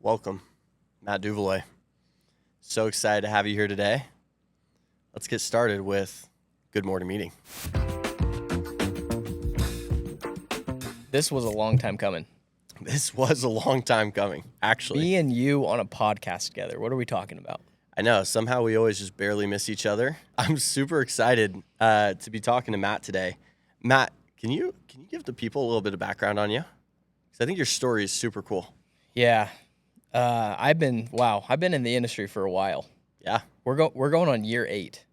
Welcome, Matt Duvalois. So excited to have you here today. Let's get started with Good Morning Meeting. This was a long time coming. This was a long time coming, actually. Me and you on a podcast together. What are we talking about? I know, somehow we always just barely miss each other. I'm super excited to be talking to Matt today. Matt, can you give the people a little bit of background on you? Because I think your story is super cool. Yeah. I've been in the industry for a while. Yeah. We're going on year 8.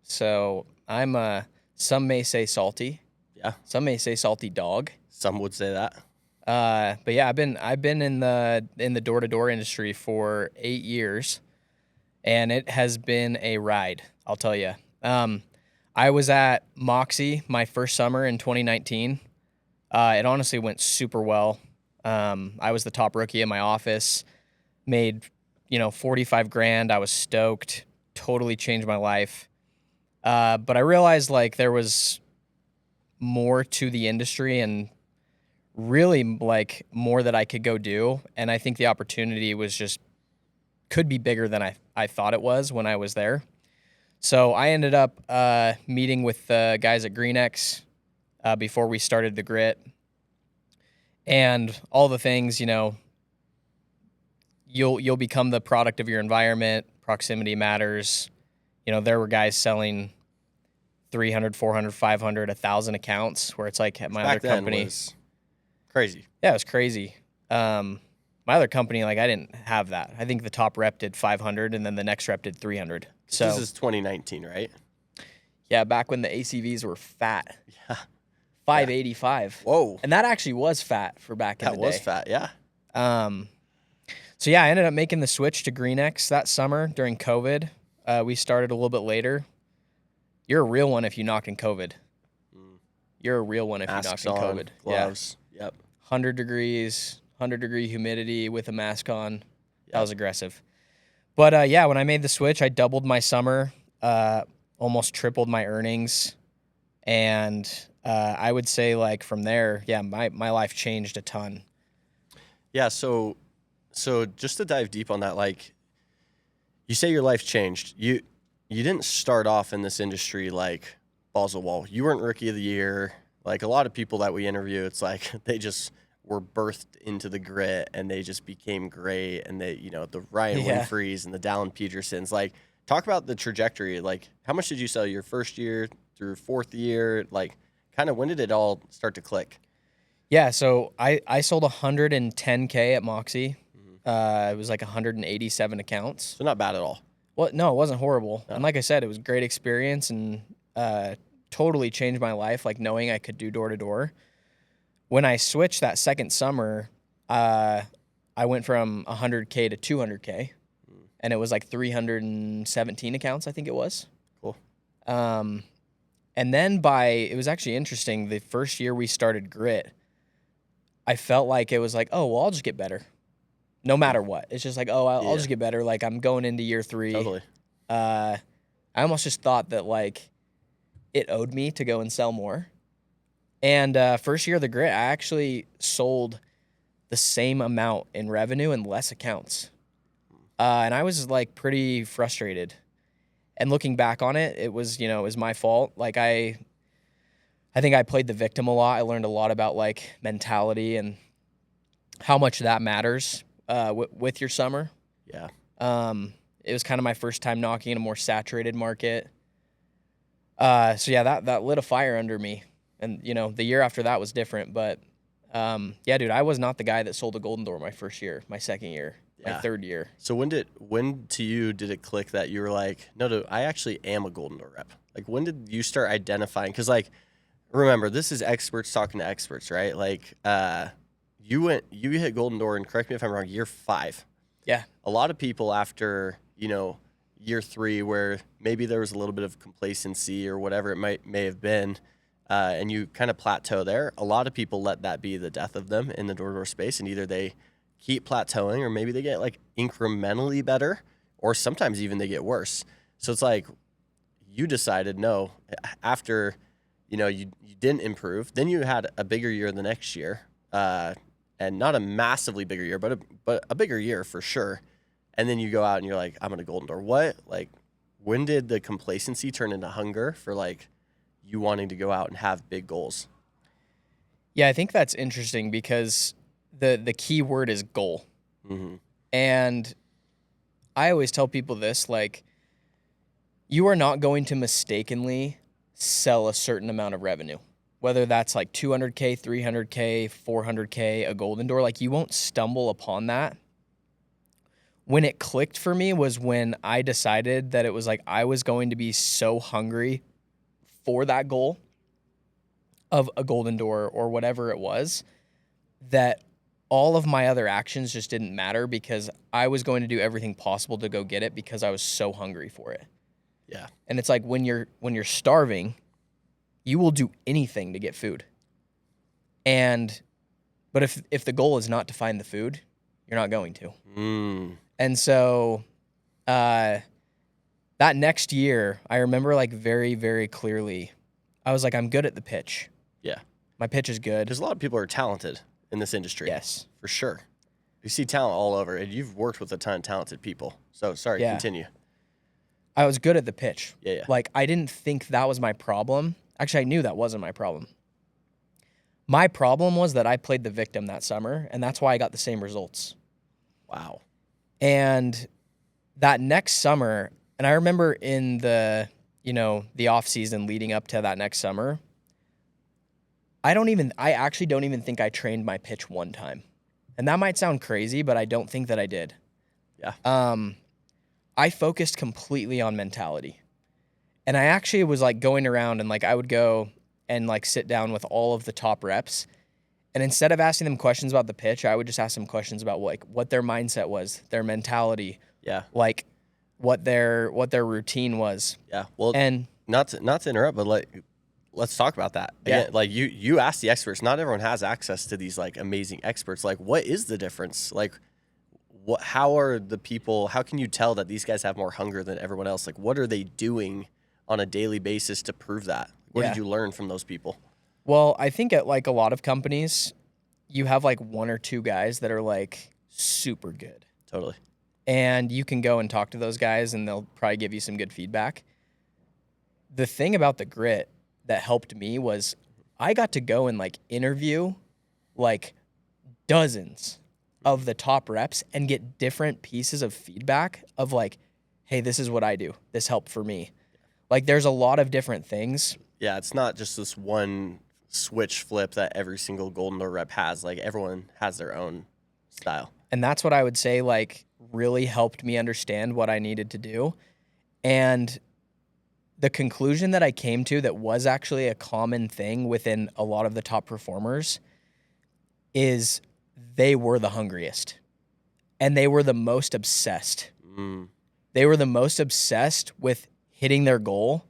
So I'm some may say salty. Yeah. Some may say salty dog. Some would say that. But yeah, I've been in the door-to-door industry for 8 years, and it has been a ride, I'll tell you. I was at Moxie my first summer in 2019. It honestly went super well. I was the top rookie in my office, made, $45,000. I was stoked, totally changed my life. But I realized like there was more to the industry and really like more that I could go do. And I think the opportunity could be bigger than I thought it was when I was there. So I ended up meeting with the guys at GreenX before we started the grit. And all the things, you'll become the product of your environment. Proximity matters. There were guys selling 300, 400, 500, 1,000 accounts where it's like at my other company. Was crazy. Yeah, it was crazy. My other company, like I didn't have that. I think the top rep did 500 and then the next rep did 300. So this is 2019, right? Yeah, back when the ACVs were fat. Yeah. 585. Whoa. And that actually was fat for back in the day. That was fat, yeah. So yeah, I ended up making the switch to GreenX that summer during COVID. We started a little bit later. You're a real one if you knocked in COVID. You're a real one if Masks you knocked in on, COVID. gloves. Yeah. Yep. 100-degree humidity with a mask on. Yep. That was aggressive. But yeah, when I made the switch, I doubled my summer, almost tripled my earnings. And I would say like from there, yeah, my life changed a ton. Yeah, so just to dive deep on that, like you say your life changed. You didn't start off in this industry like balls to the wall. You weren't rookie of the year. Like a lot of people that we interview, it's like they just were birthed into the grit and they just became great. And they, the Ryan Winfreys and the Dallin Petersons, like talk about the trajectory. Like how much did you sell your first year through fourth year? Like kind of when did it all start to click? Yeah, so I sold 110K at Moxie. It was like 187 accounts. So not bad at all. Well, no, it wasn't horrible. No. And like I said, it was a great experience and totally changed my life, like knowing I could do door-to-door. When I switched that second summer, I went from 100K to 200K, and it was like 317 accounts, I think it was. Cool. And then it was actually interesting, the first year we started Grit, I felt like it was like, oh, well, I'll just get better. No matter what. It's just like, oh, I'll just get better. Like, I'm going into year 3. Totally. I almost just thought that, like, it owed me to go and sell more. And first year of the Grit, I actually sold the same amount in revenue and less accounts. And I was, like, pretty frustrated. And looking back on it, it was, it was my fault. Like, I think I played the victim a lot. I learned a lot about, like, mentality and how much that matters with your summer. Yeah. It was kind of my first time knocking in a more saturated market. So, yeah, that lit a fire under me. And, the year after that was different. But, yeah, dude, I was not the guy that sold a Golden Door my first year, my second year, my third year. So when to you did it click that you were like, no, I actually am a Golden Door rep? Like, when did you start identifying? Because, like, remember, this is experts talking to experts, right? Like, you hit Golden Door, and correct me if I'm wrong, year 5. Yeah. A lot of people after, year 3, where maybe there was a little bit of complacency or whatever it may have been, and you kind of plateau there, a lot of people let that be the death of them in the door-to-door space, and either they keep plateauing or maybe they get, like, incrementally better, or sometimes even they get worse. So it's like you decided, no, after, you didn't improve. Then you had a bigger year the next year. and not a massively bigger year, but a bigger year for sure. And then you go out and you're like, I'm going to Golden Door. What? Like, when did the complacency turn into hunger for like you wanting to go out and have big goals? Yeah, I think that's interesting because the key word is goal. Mm-hmm. And I always tell people this, like, you are not going to mistakenly sell a certain amount of revenue, whether that's like 200K, 300K, 400K, a Golden Door. Like, you won't stumble upon that. When it clicked for me was when I decided that it was like I was going to be so hungry for that goal of a Golden Door or whatever it was that all of my other actions just didn't matter because I was going to do everything possible to go get it because I was so hungry for it. Yeah. And it's like when you're starving, you will do anything to get food. But if the goal is not to find the food, you're not going to. Mm. And so that next year, I remember like very, very clearly, I was like, I'm good at the pitch. Yeah. My pitch is good. Because a lot of people are talented in this industry. Yes. For sure. You see talent all over, and you've worked with a ton of talented people. So, sorry, Yeah. continue. I was good at the pitch. Yeah. Like, I didn't think that was my problem. Actually, I knew that wasn't my problem. My problem was that I played the victim that summer, and that's why I got the same results. Wow. And that next summer, and I remember in the off season leading up to that next summer, I actually don't even think I trained my pitch one time. And that might sound crazy, but I don't think that I did. Yeah. I focused completely on mentality. And I actually was like going around and like I would go and like sit down with all of the top reps. And instead of asking them questions about the pitch, I would just ask them questions about like what their mindset was, their mentality, Yeah. like what their routine was. Yeah. Well, And not to interrupt, but let's talk about that. Again, Yeah. like you ask the experts. Not everyone has access to these like amazing experts. Like, what is the difference? Like, how are the people? How can you tell that these guys have more hunger than everyone else? Like, what are they doing on a daily basis to prove that? What Yeah. did you learn from those people? well, I think at like a lot of companies, you have like one or two guys that are like super good. Totally. And you can go and talk to those guys and they'll probably give you some good feedback. The thing about the grit that helped me was I got to go and like interview like dozens of the top reps and get different pieces of feedback of like, hey, this is what I do. This helped for me. Like there's a lot of different things. Yeah, it's not just this one switch flip that every single Golden Door rep has. Like everyone has their own style. And that's what I would say like really helped me understand what I needed to do. And the conclusion that I came to that was actually a common thing within a lot of the top performers is they were the hungriest and they were the most obsessed. Mm. They were the most obsessed with hitting their goal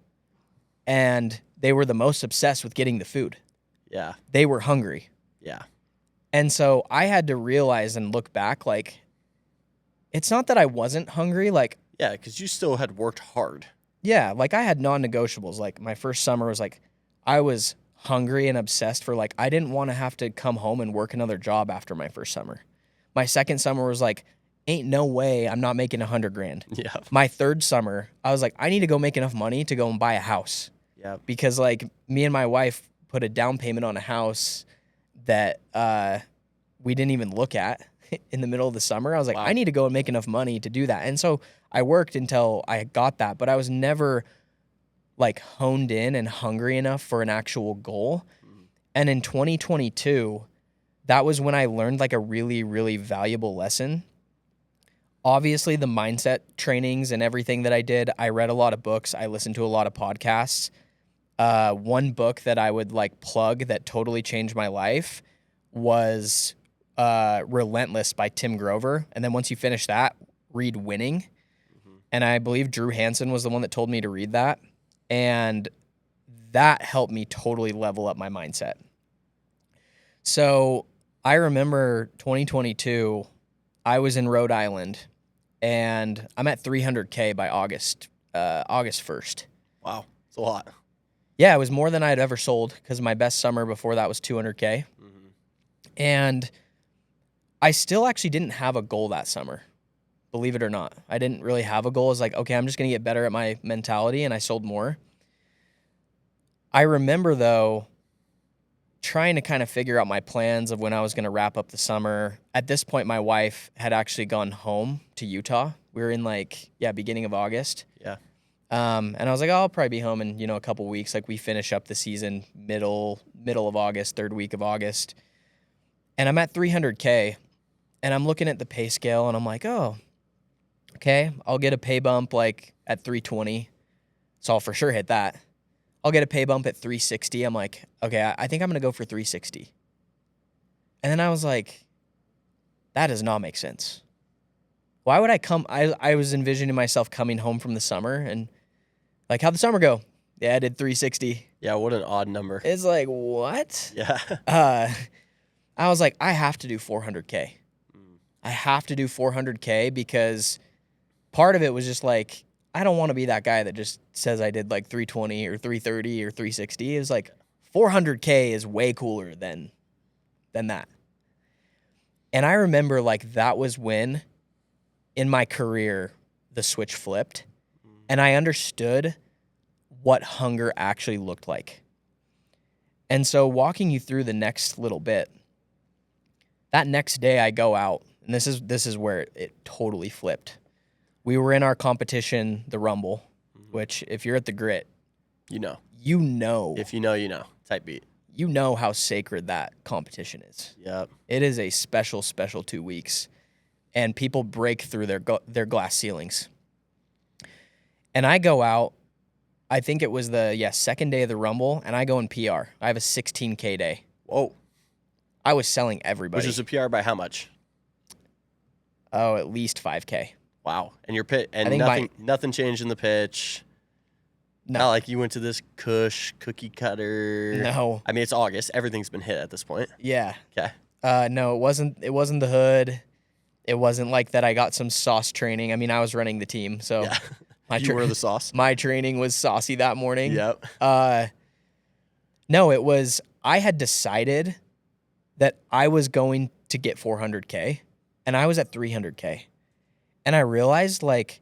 and they were the most obsessed with getting the food. Yeah. They were hungry. Yeah. And so I had to realize and look back, like, it's not that I wasn't hungry. Like, Yeah, because you still had worked hard. yeah, like I had non-negotiables. Like my first summer was like, I was hungry and obsessed for like, I didn't want to have to come home and work another job after my first summer. My second summer was like, ain't no way I'm not making $100,000. Yeah. My third summer, I was like, I need to go make enough money to go and buy a house. Yeah. Because like me and my wife put a down payment on a house that we didn't even look at in the middle of the summer. I was like, Wow. I need to go and make enough money to do that. And so I worked until I got that, but I was never like honed in and hungry enough for an actual goal. And in 2022, that was when I learned like a really, really valuable lesson. Obviously, the mindset trainings and everything that I did, I read a lot of books. I listened to a lot of podcasts. One book that I would like plug that totally changed my life was Relentless by Tim Grover. And then once you finish that, read Winning. And I believe Drew Hansen was the one that told me to read that. And that helped me totally level up my mindset. So I remember 2022, I was in Rhode Island and I'm at 300K by August 1st. Wow. It's a lot. Yeah, it was more than I had ever sold because my best summer before that was 200K. Mm-hmm. And I still actually didn't have a goal that summer, believe it or not. I didn't really have a goal. It's like, okay, I'm just going to get better at my mentality, and I sold more. I remember, though, trying to kind of figure out my plans of when I was going to wrap up the summer. At this point, my wife had actually gone home to Utah. We were in beginning of August. Yeah. And I was like, oh, I'll probably be home in, a couple weeks. Like we finish up the season middle of August, third week of August. And I'm at 300K and I'm looking at the pay scale and I'm like, oh, okay, I'll get a pay bump like at 320. So I'll for sure hit that. I'll get a pay bump at 360. I'm like, okay, I think I'm going to go for 360. And then I was like, that does not make sense. Why would I come? I was envisioning myself coming home from the summer and like, how'd the summer go? Yeah, I did 360. Yeah, what an odd number. It's like, what? Yeah. I was like, I have to do 400K. I have to do 400K because part of it was just like, I don't want to be that guy that just says I did like 320 or 330 or 360. It was like 400K is way cooler than that. And I remember like that was when in my career the switch flipped and I understood what hunger actually looked like. And so walking you through the next little bit, that next day I go out, and this is where it totally flipped. We were in our competition, the Rumble, which if you're at the Grit, you know. If you know, you know. Type beat. You know how sacred that competition is. Yep. It is a special 2 weeks, and people break through their glass ceilings. And I go out, I think it was the second day of the Rumble, and I go in PR. I have a 16K day. Whoa. I was selling everybody. Which is a PR by how much? Oh, at least 5K. Wow. And your pit, and nothing changed in the pitch. No. Not like you went to this cookie cutter. No. I mean, it's August. Everything's been hit at this point. Yeah. Okay. No, it wasn't the hood. It wasn't like that I got some sauce training. I mean, I was running the team, so yeah. You were the sauce. My training was saucy that morning. Yep. No, it was I had decided that I was going to get 400K, and I was at 300K. And I realized, like,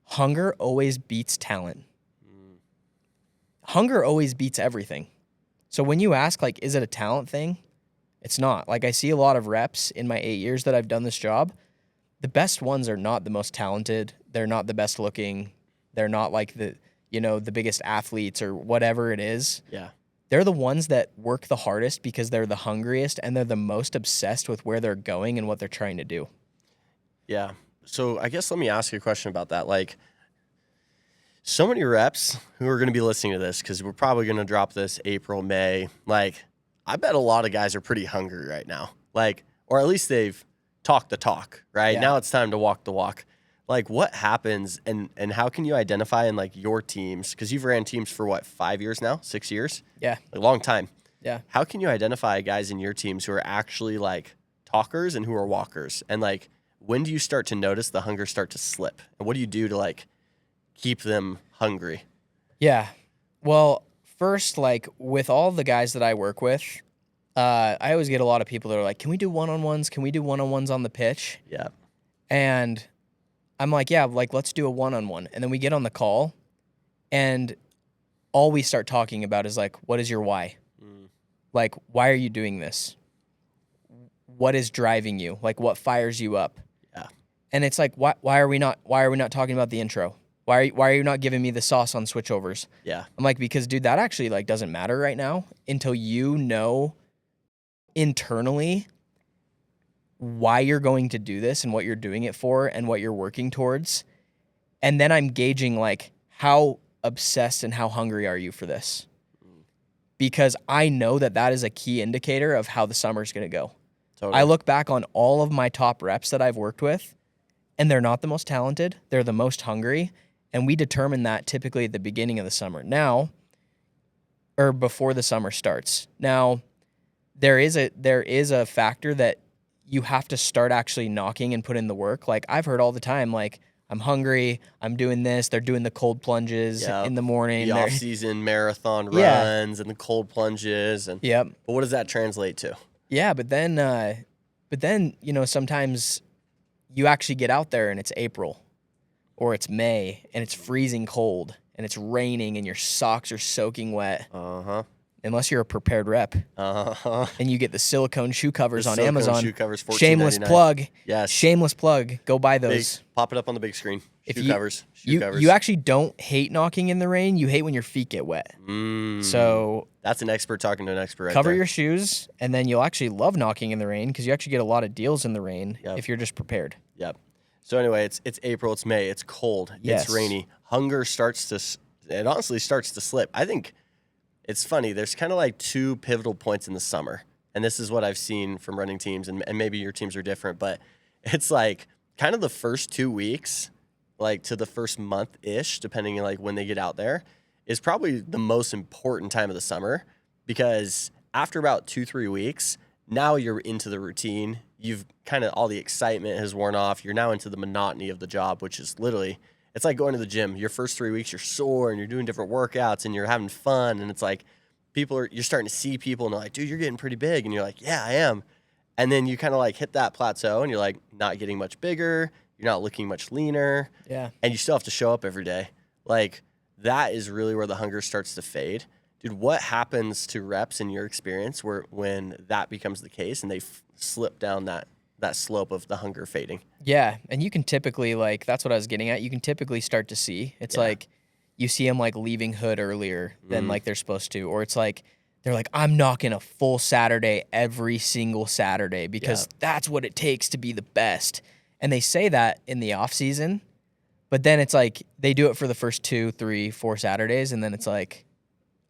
hunger always beats talent. Hunger always beats everything. So when you ask, like, is it a talent thing? It's not. Like, I see a lot of reps in my 8 years that I've done this job. The best ones are not the most talented. They're not the best looking. They're not, like, the biggest athletes or whatever it is. Yeah. They're the ones that work the hardest because they're the hungriest and they're the most obsessed with where they're going and what they're trying to do. Yeah. So I guess let me ask you a question about that. Like, so many reps who are going to be listening to this, because we're probably going to drop this April, May. Like, I bet a lot of guys are pretty hungry right now. Like, or at least they've talked the talk, right? Yeah. Now it's time to walk the walk. Like, what happens and how can you identify in, like, your teams? Because you've ran teams for, what, 5 years now? 6 years? Yeah. A long time. Yeah. How can you identify guys in your teams who are actually, like, talkers and who are walkers? And, like, when do you start to notice the hunger start to slip? And what do you do to, like, keep them hungry? Yeah. Well, first, like, with all the guys that I work with, I always get a lot of people that are like, can we do one-on-ones? Can we do one-on-ones on the pitch? Yeah. And I'm like, yeah, like, let's do a one-on-one. And then we get on the call, and all we start talking about is, like, what is your why? Like, why are you doing this? What is driving you? Like, what fires you up? Yeah. And it's like, why are we not talking about the intro? Why are you not giving me the sauce on switchovers? Yeah. I'm like, because, dude, that actually, like, doesn't matter right now until you know internally why you're going to do this and what you're doing it for and what you're working towards. And then I'm gauging, like, how obsessed and how hungry are you for this? Because I know that is a key indicator of how the summer's going to go. Totally. I look back on all of my top reps that I've worked with, and they're not the most talented. They're the most hungry. And we determine that typically at the beginning of the summer. Now, or before the summer starts. Now, there is a factor that you have to start actually knocking and put in the work. Like, I've heard all the time, like, I'm hungry, I'm doing this, they're doing the cold plunges in the morning. The off-season marathon runs and the cold plunges. And Yep. But what does that translate to? Yeah, but then But then, sometimes you actually get out there and it's April or it's May and it's freezing cold and it's raining and your socks are soaking wet. Uh-huh. Unless you're a prepared rep. Uh-huh. And you get the silicone shoe covers The on silicone Amazon. shoe covers, Shameless $14.99. plug. Yes. Shameless plug. Go buy those. Pop it up on the big screen. If Shoe covers. You actually don't hate knocking in the rain. You hate when your feet get wet. So that's an expert talking to an expert right cover there. your shoes, and then you'll actually love knocking in the rain because you actually get a lot of deals in the rain if you're just prepared. Yep. So anyway, it's April, it's May, it's cold, it's rainy. Hunger honestly starts to slip. I think it's funny. There's kind of like two pivotal points in the summer. And this is what I've seen from running teams, and maybe your teams are different, but it's like kind of the first 2 weeks, like to the first month-ish, depending on like when they get out there, is probably the most important time of the summer, because after about 2-3 weeks, now you're into the routine. You've kind of, all the excitement has worn off. You're now into the monotony of the job, which is literally, it's like going to the gym. Your first 3 weeks, you're sore and you're doing different workouts and you're having fun. And it's like, you're starting to see people and they're like, dude, you're getting pretty big. And you're like, yeah, I am. And then you kind of like hit that plateau and you're like not getting much bigger. You're not looking much leaner. Yeah. And you still have to show up every day. Like, that is really where the hunger starts to fade. Dude, what happens to reps in your experience when that becomes the case and they slip down that slope of the hunger fading? Yeah, and you can typically, like, that's what I was getting at. You can typically start to see. It's like you see them, like, leaving hood earlier than, like, they're supposed to. Or it's like they're like, I'm knocking a full Saturday every single Saturday because that's what it takes to be the best. And they say that in the off season, but then it's like they do it for the first 2, 3, 4 Saturdays, and then it's like,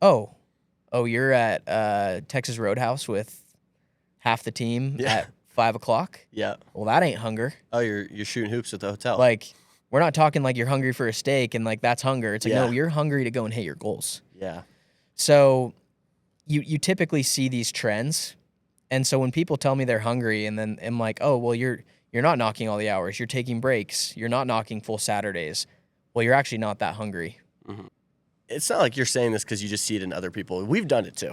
oh, you're at Texas Roadhouse with half the team at 5 o'clock? Yeah. Well, that ain't hunger. Oh, you're shooting hoops at the hotel. Like, we're not talking like you're hungry for a steak and like that's hunger. It's like, no, you're hungry to go and hit your goals. Yeah. So you typically see these trends. And so when people tell me they're hungry and then I'm like, oh, well, you're not knocking all the hours. You're taking breaks. You're not knocking full Saturdays. Well, you're actually not that hungry. Mm-hmm. It's not like you're saying this because you just see it in other people. We've done it too.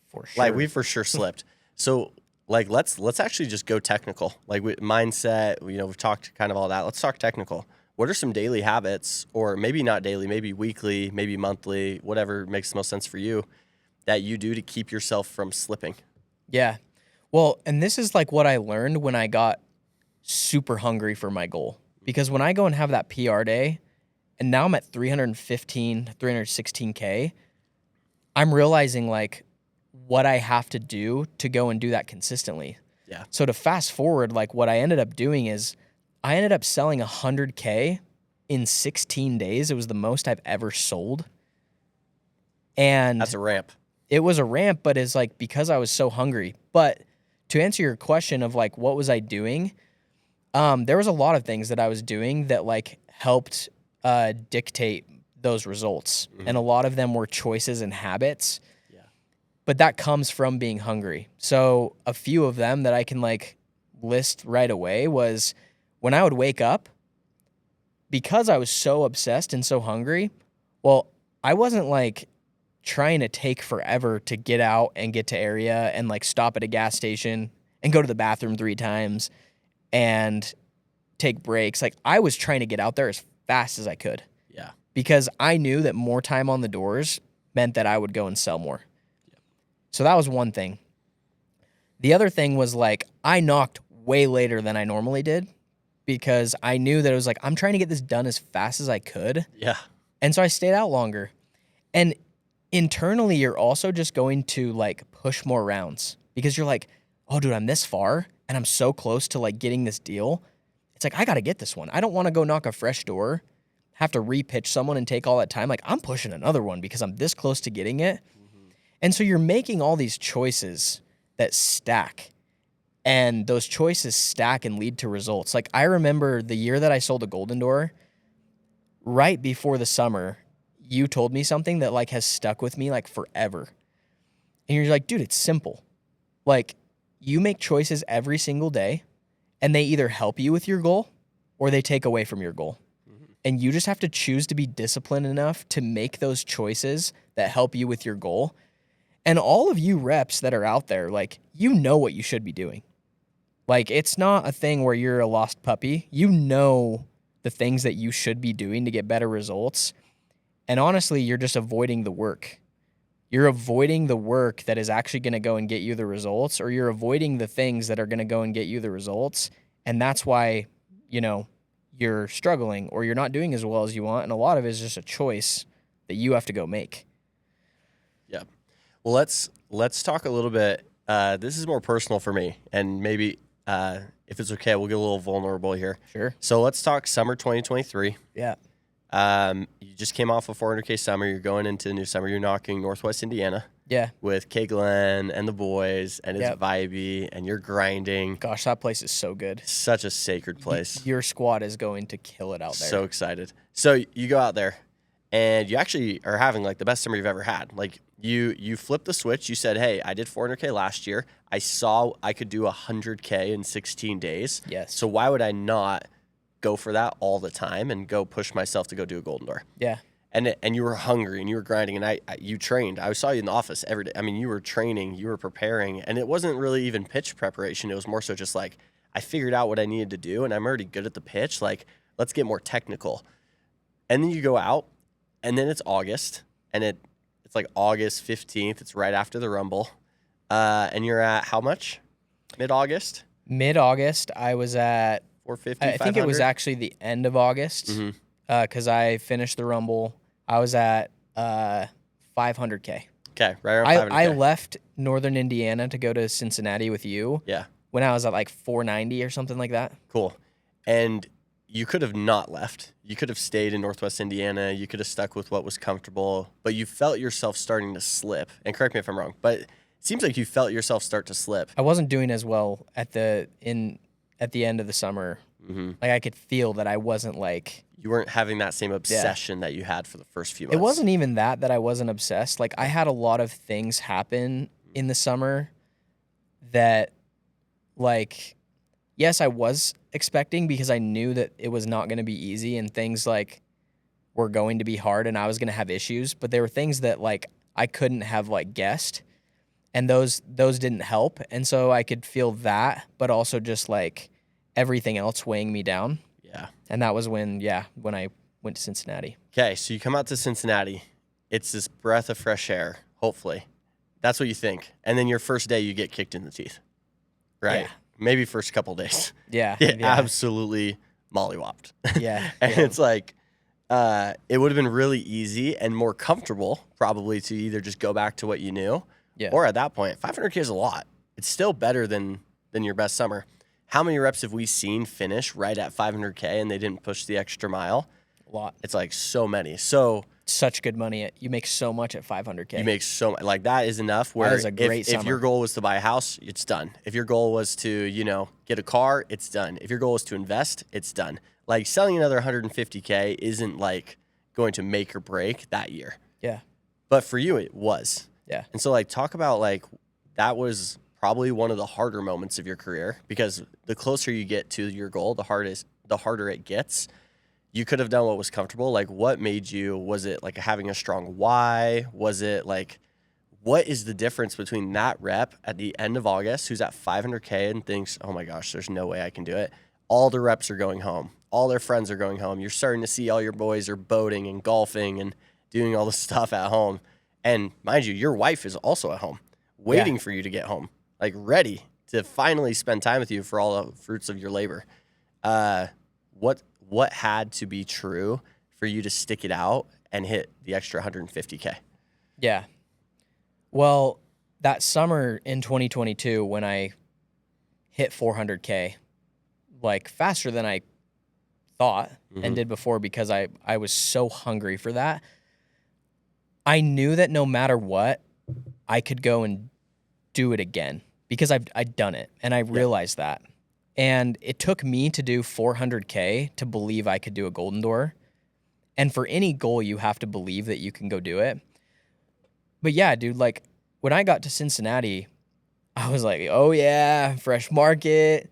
For sure. Like, we for sure slipped. So, like, let's actually just go technical. Like, mindset, we've talked kind of all that. Let's talk technical. What are some daily habits, or maybe not daily, maybe weekly, maybe monthly, whatever makes the most sense for you, that you do to keep yourself from slipping? Yeah. Well, and this is like what I learned when I got super hungry for my goal. Because when I go and have that PR day, and now I'm at 316K, I'm realizing like what I have to do to go and do that consistently. Yeah. So to fast forward, like what I ended up doing is I ended up selling 100K in 16 days. It was the most I've ever sold. And that's a ramp. It was a ramp, but it's like because I was so hungry. But to answer your question of like what was I doing, there was a lot of things that I was doing that like helped dictate those results. Mm-hmm. And a lot of them were choices and habits. Yeah. But that comes from being hungry. So a few of them that I can like list right away was when I would wake up, because I was so obsessed and so hungry, well, I wasn't like trying to take forever to get out and get to area and like stop at a gas station and go to the bathroom 3 times and take breaks. Like I was trying to get out there as fast as I could. Yeah. Because I knew that more time on the doors meant that I would go and sell more. Yep. So that was one thing. The other thing was like I knocked way later than I normally did because I knew that it was like I'm trying to get this done as fast as I could. Yeah. And so I stayed out longer. And internally you're also just going to like push more rounds because you're like, oh dude, I'm this far and I'm so close to like getting this deal. It's like, I got to get this one. I don't want to go knock a fresh door, have to repitch someone and take all that time. Like I'm pushing another one because I'm this close to getting it. Mm-hmm. And so you're making all these choices that stack, and those choices stack and lead to results. Like I remember the year that I sold a Golden Door, right before the summer, you told me something that like has stuck with me like forever. And you're like, dude, it's simple. Like you make choices every single day and they either help you with your goal or they take away from your goal. Mm-hmm. And you just have to choose to be disciplined enough to make those choices that help you with your goal. And all of you reps that are out there, like, you know what you should be doing. Like, it's not a thing where you're a lost puppy. You know the things that you should be doing to get better results. And honestly, you're just avoiding the work. You're avoiding the work that is actually going to go and get you the results, or you're avoiding the things that are going to go and get you the results. And that's why, you know, you're struggling or you're not doing as well as you want. And a lot of it is just a choice that you have to go make. Yeah. Well, let's talk a little bit. This is more personal for me, and maybe if it's okay, we'll get a little vulnerable here. Sure. So let's talk summer 2023. Yeah. You just came off a 400K summer. You're going into the new summer. You're knocking Northwest Indiana. Yeah. With K Glenn and the boys, and it's Yep. vibey, and you're grinding. Gosh, that place is so good. Such a sacred place. Your squad is going to kill it out there. So excited. So you go out there, and you actually are having like the best summer you've ever had. Like you flipped the switch. You said, "Hey, I did 400K last year. I saw I could do 100K in 16 days. Yes. So why would I not go for that all the time and go push myself to go do a Golden Door?" Yeah. And you were hungry and you were grinding, and you trained. I saw you in the office every day. I mean, you were training, you were preparing, and it wasn't really even pitch preparation. It was more so just like, I figured out what I needed to do, and I'm already good at the pitch. Like, let's get more technical. And then you go out, and then it's August, and it's like August 15th. It's right after the Rumble. And you're at how much? Mid-August? Mid-August, I was at 450, I think it was 500? actually the end of August because I finished the Rumble. I was at 500K. Okay, right around 500K. I left Northern Indiana to go to Cincinnati with you Yeah, when I was at like 490 or something like that. cool. And you could have not left. You could have stayed in Northwest Indiana. You could have stuck with what was comfortable, but you felt yourself starting to slip. And correct me if I'm wrong, but it seems like you felt yourself start to slip. I wasn't doing as well at the end of the summer. Like I could feel that I wasn't like. You weren't having that same obsession that you had for the first few months. It wasn't even that I wasn't obsessed. Like I had a lot of things happen in the summer that, like, yes, I was expecting because I knew that it was not going to be easy and things like were going to be hard and I was going to have issues. But there were things that like I couldn't have like guessed, and those didn't help. And so I could feel that, but also just like everything else weighing me down. Yeah. And that was when I went to Cincinnati. Okay, so you come out to Cincinnati. It's this breath of fresh air, hopefully. That's what you think. And then your first day, you get kicked in the teeth, right? Yeah. Maybe first couple days. Yeah. Get absolutely mollywopped. Yeah. And it's like, it would have been really easy and more comfortable probably to either just go back to what you knew, or at that point, 500K is a lot. It's still better than your best summer. How many reps have we seen finish right at 500K and they didn't push the extra mile? A lot. It's like so many. So Such good money. You make so much at 500K. you make so much. Like that is enough where That is a great if summer. your goal was to buy a house, it's done. If your goal was to, get a car, it's done. If your goal was to invest, it's done. Like selling another 150K isn't like going to make or break that year. Yeah. But for you, it was. Yeah. And so like talk about like that was probably one of the harder moments of your career because the closer you get to your goal, the harder it gets. You could have done what was comfortable. Like what made you, was it like having a strong why? Was it like, what is the difference between that rep at the end of August who's at 500K and thinks, oh my gosh, there's no way I can do it. All the reps are going home. All their friends are going home. You're starting to see all your boys are boating and golfing and doing all the stuff at home. And mind you, your wife is also at home waiting for you to get home. Like ready to finally spend time with you for all the fruits of your labor. What had to be true for you to stick it out and hit the extra 150K? Yeah. Well, that summer in 2022 when I hit 400K, like faster than I thought and did before because I was so hungry for that, I knew that no matter what, I could go and do it again because I'd done it and I realized that. And it took me to do 400K to believe I could do a Golden Door. And for any goal, you have to believe that you can go do it. But yeah, dude, like when I got to Cincinnati, I was like, oh yeah, fresh market.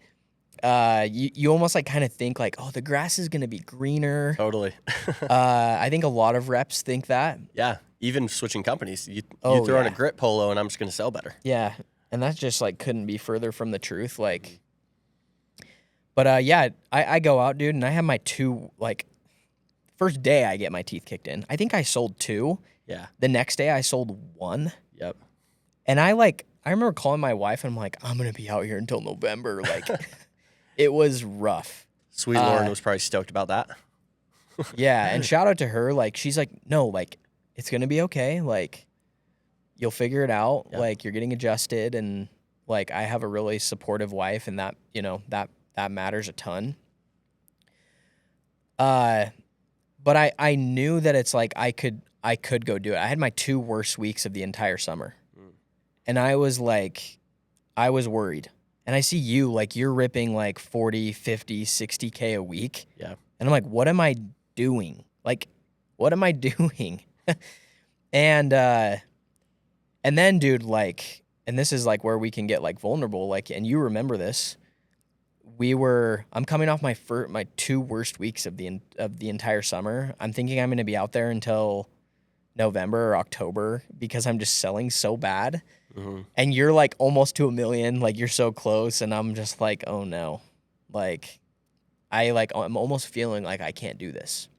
You almost like kind of think like, oh, the grass is going to be greener. Totally. I think a lot of reps think that. Yeah. Even switching companies. You throw on a grit polo and I'm just going to sell better. Yeah. And that just like couldn't be further from the truth. Like But yeah, I go out, dude, and I have my two, like, first day I get my teeth kicked in. I think I sold 2. Yeah. The next day I sold 1. Yep. And I remember calling my wife and I'm like, I'm going to be out here until November. Like, it was rough. Sweet Lauren was probably stoked about that. Yeah. And shout out to her. Like, she's like, no, like, it's going to be okay. Like, you'll figure it out. Yep. Like, you're getting adjusted. And, like, I have a really supportive wife, and that, you know, that matters a ton. But I knew that it's like I could go do it. I had my 2 worst weeks of the entire summer. And I was like, I was worried. And I see you, like, you're ripping like 40, 50, 60K a week. Yeah. And I'm like, what am I doing? Like, what am I doing? And then, dude, like, and this is like where we can get like vulnerable, like, and you remember this. I'm coming off my 2 worst weeks of the entire summer. I'm thinking I'm going to be out there until November or October because I'm just selling so bad. Mm-hmm. And you're like almost to $1 million, like you're so close, and I'm just like, oh no. Like, I'm almost feeling like I can't do this.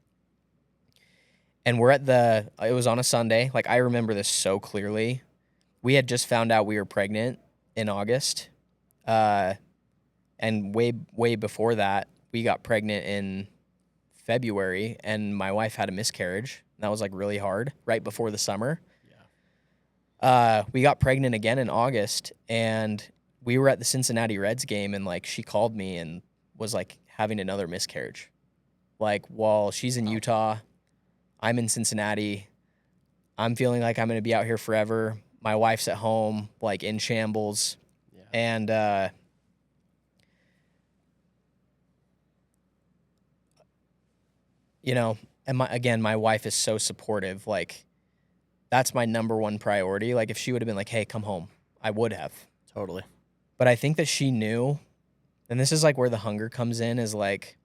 And it was on a Sunday. Like, I remember this so clearly. We had just found out we were pregnant in August. And way before that, we got pregnant in February, and my wife had a miscarriage. That was like really hard right before the summer. Yeah. We got pregnant again in August, and we were at the Cincinnati Reds game, and like she called me and was like having another miscarriage. Like, while she's in Utah, I'm in Cincinnati. I'm feeling like I'm going to be out here forever. My wife's at home, like in shambles. Yeah. And you know, and my wife is so supportive. Like, that's my number one priority. Like, if she would have been like, hey, come home, I would have. Totally. But I think that she knew, and this is like where the hunger comes in, is like,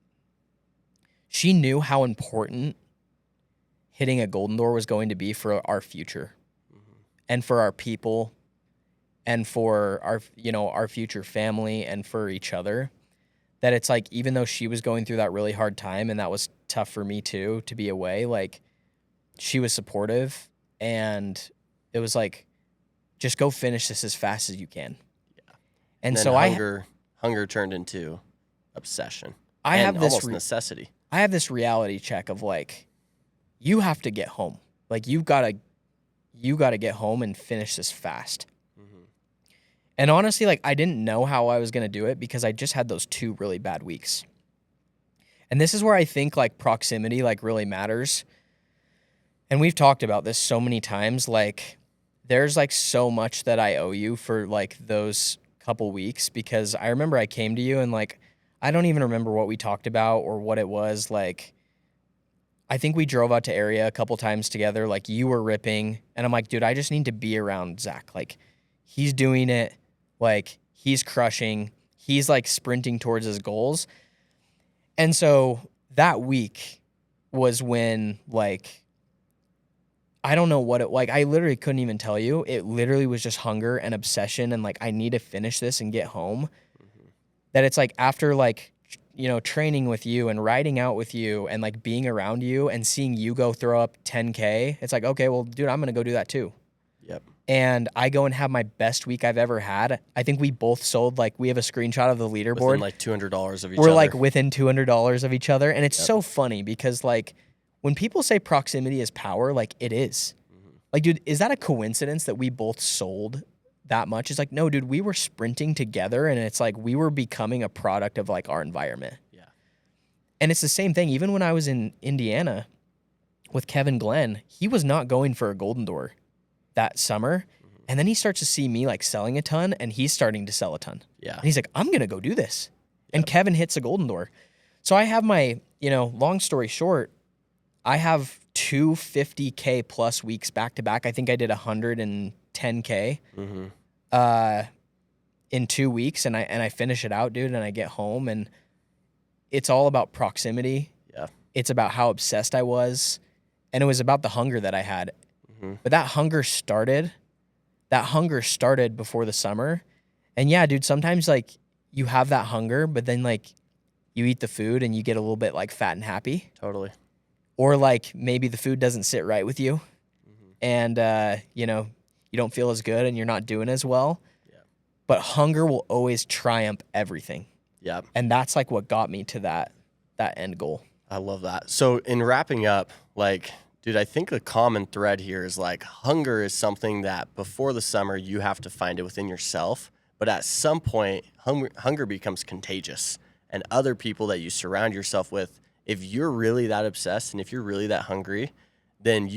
she knew how important hitting a golden door was going to be for our future, and for our people, and for our future family, and for each other. That it's like, even though she was going through that really hard time, and that was tough for me too, to be away, like, she was supportive, and it was like, just go finish this as fast as you can. Yeah. And then so hunger turned into obsession. I have this almost necessity. I have this reality check of like, you have to get home. Like, you gotta get home and finish this fast. And honestly, like, I didn't know how I was going to do it because I just had those 2 really bad weeks. And this is where I think, like, proximity, like, really matters. And we've talked about this so many times. Like, there's, like, so much that I owe you for, like, those couple weeks, because I remember I came to you and, like, I don't even remember what we talked about or what it was. Like, I think we drove out to area a couple times together. Like, you were ripping. And I'm like, dude, I just need to be around Zach. Like, he's doing it. Like, he's crushing. He's, like, sprinting towards his goals. And so that week was when, like, I don't know what like, I literally couldn't even tell you. It literally was just hunger and obsession and, like, I need to finish this and get home. That it's, like, after, like, training with you and riding out with you and, like, being around you and seeing you go throw up 10K, it's like, okay, well, dude, I'm going to go do that too. Yep. And I go and have my best week I've ever had. I think we both sold, like, we have a screenshot of the leaderboard. Within like $200 of each We're other. like within $200 of each other. And it's so funny because, like, when people say proximity is power, like, it is. Like, dude, is that a coincidence that we both sold that much? It's like, no, dude, we were sprinting together, and it's like we were becoming a product of, like, our environment. Yeah. And it's the same thing. Even when I was in Indiana with Kevin Glenn, he was not going for a golden door that summer. And then he starts to see me, like, selling a ton, and he's starting to sell a ton. Yeah. And he's like, I'm going to go do this. Yep. And Kevin hits a golden door. So I have my, long story short, I have 2 50K plus weeks back to back. I think I did 110K in 2 weeks, and I finish it out, dude, and I get home, and it's all about proximity. Yeah. It's about how obsessed I was, and it was about the hunger that I had. But that hunger started before the summer. And yeah, dude, sometimes, like, you have that hunger, but then, like, you eat the food and you get a little bit like fat and happy, Totally. or like maybe the food doesn't sit right with you, and you know, you don't feel as good and you're not doing as well. Yeah. But hunger will always triumph everything. Yeah. And that's like what got me to that end goal. I love that. So in wrapping up, like, dude, I think the common thread here is like hunger is something that before the summer you have to find it within yourself, but at some point hunger becomes contagious, and other people that you surround yourself with, if you're really that obsessed and if you're really that hungry, then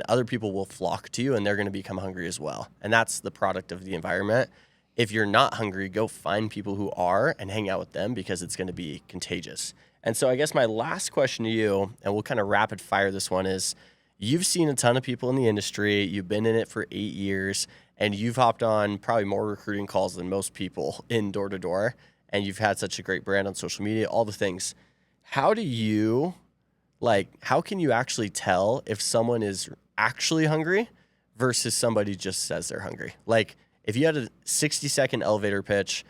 other people will flock to you and they're going to become hungry as well. And that's the product of the environment. If you're not hungry, go find people who are and hang out with them, because it's going to be contagious. And so I guess my last question to you, and we'll kind of rapid fire this one, is you've seen a ton of people in the industry. You've been in it for 8 years, and you've hopped on probably more recruiting calls than most people in door to door. And you've had such a great brand on social media, all the things. How can you actually tell if someone is actually hungry versus somebody just says they're hungry? Like, if you had a 60-second elevator pitch,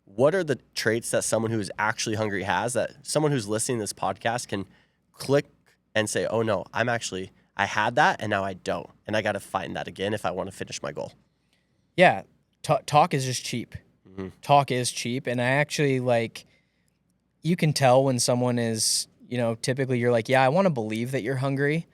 what are the traits that someone who is actually hungry has, that someone who's listening to this podcast can click and say, oh no, I had that and now I don't. And I got to find that again if I want to finish my goal. Yeah. Talk is just cheap. Mm-hmm. Talk is cheap. And I actually you can tell when someone is, typically you're like, yeah, I want to believe that you're hungry,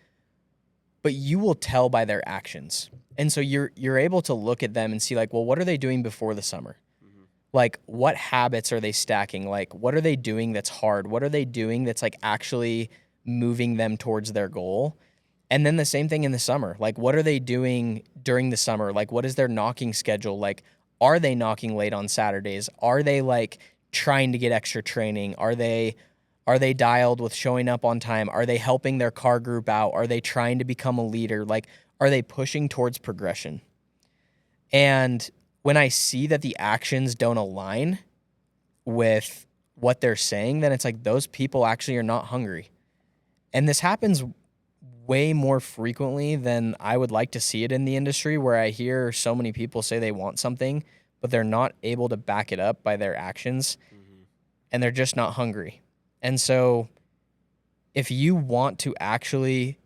but you will tell by their actions. And so you're able to look at them and see like, well, what are they doing before the summer? Mm-hmm. Like, what habits are they stacking? Like, what are they doing that's hard? What are they doing that's like actually moving them towards their goal? And then the same thing in the summer. Like, what are they doing during the summer? Like, what is their knocking schedule? Like, are they knocking late on Saturdays? Are they like trying to get extra training? Are they dialed with showing up on time? Are they helping their car group out? Are they trying to become a leader? Like, are they pushing towards progression? And when I see that the actions don't align with what they're saying, then it's like those people actually are not hungry. And this happens way more frequently than I would like to see it in the industry, where I hear so many people say they want something, but they're not able to back it up by their actions, and they're just not hungry. And so if you want to actually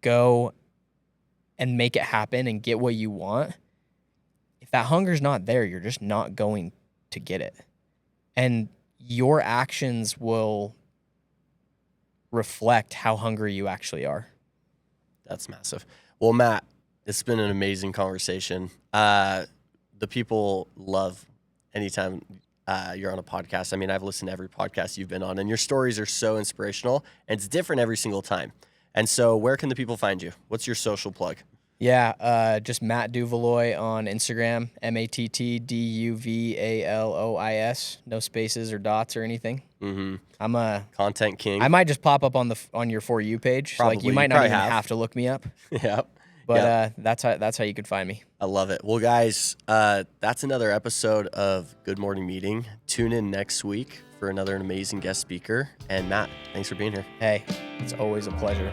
go and make it happen and get what you want, if that hunger's not there, you're just not going to get it. And your actions will reflect how hungry you actually are. That's massive. Well, Matt, it's been an amazing conversation. The people love anytime you're on a podcast. I mean, I've listened to every podcast you've been on, and your stories are so inspirational, and it's different every single time. And so where can the people find you? What's your social plug? Yeah, just Matt Duvalois on Instagram, MattDuvalois, no spaces or dots or anything. Mm-hmm. I'm a content king. I might just pop up on your For You page. Probably. Like, you might not even have to look me up. Yep. But that's how you can find me. I love it. Well, guys, that's another episode of Good Morning Meeting. Tune in next week for another amazing guest speaker. And Matt, thanks for being here. Hey, it's always a pleasure.